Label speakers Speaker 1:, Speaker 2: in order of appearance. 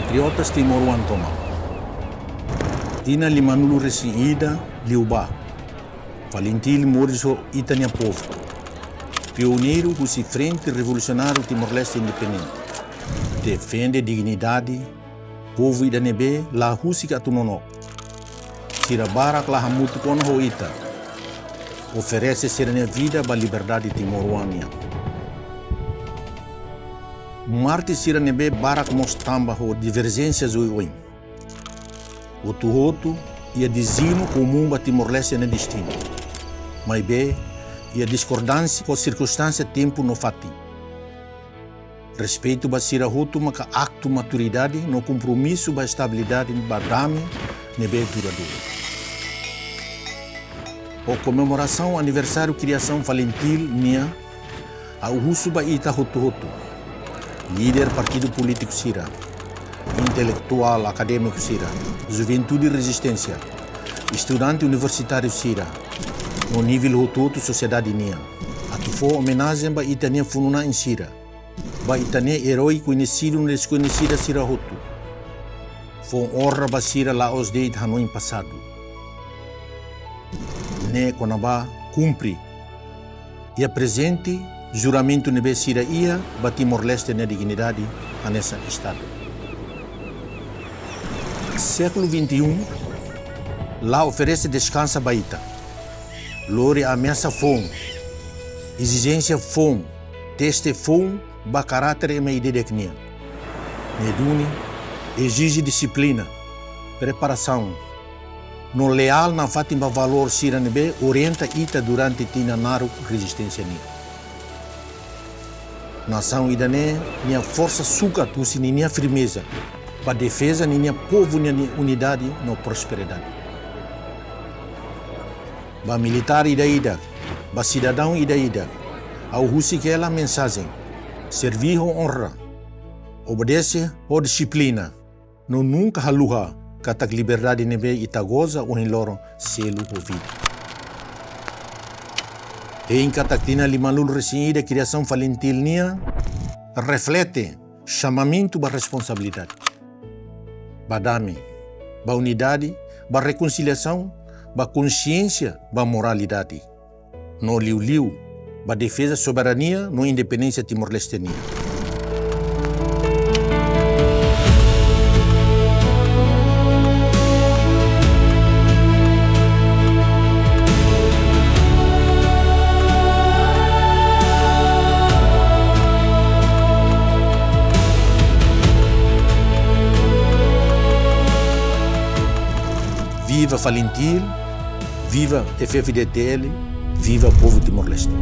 Speaker 1: patriotas timoruan toma. Tinan limanulu resi ida liuba. FALINTIL moriso itania povo. Pioneiro husi frente revolucionário Timor-Leste independente. Defende dignidade, povo idanebe la husi ka tunono. Sira barak la hamutu kono ho ita. Oferece serena vida ba liberdade timoruania. Marte sira nebe barak mostamba ho divergências oi. O tuhoto e a dizino comum ba Timor-Leste na destino. Mas be e a discordância com circunstância tempo no fati. Respeito ba sira hoto maka acto maturidade no compromisso ba estabilidade ba dame nebe duradouro. O comemoração aniversário Kriasaun FALINTIL nia a uhusu ba ita hoto. Líder partido político sira, intelectual acadêmico sira, juventude resistência, estudante universitário sira, no nível hototo sociedade nia. Atu for homenagem ba itania fununa em sira, ba itania herói conhecido no desconhecida sira hoto. For honra ba sira laos deit hanoi passado. Ne konaba cumpre e apresente juramento nebe sira ia ba Timor-Leste na dignidade a nessa estado. Século 21 lá oferece descanso ba ita. Lore ameaça fome, exigência fome, teste fome ba caráter e meide de knia. Neduni exige disciplina, preparação. No leal na fatima valor sira nebe orienta ita durante Tinan resistência nia. Nação idane minha força suca tusi minha firmeza para defesa minha povo minha unidade no prosperidade. Ba militar ida ba cidadão ida ao husi que ela mensagem servir com honra obedece ou disciplina no nunca haluha katak liberdade nebe itagoza o loro selo o vida. Em Tinan limalul resinida Kriasaun FALINTIL nia reflete chamamento ba responsabilidade, ba dame, ba unidade, ba reconciliação, ba consciência, ba moralidade. No liu, ba defesa soberania, no independência Timor-Leste nia. Viva FALINTIL, viva F-FDTL, viva povo Timor-Leste.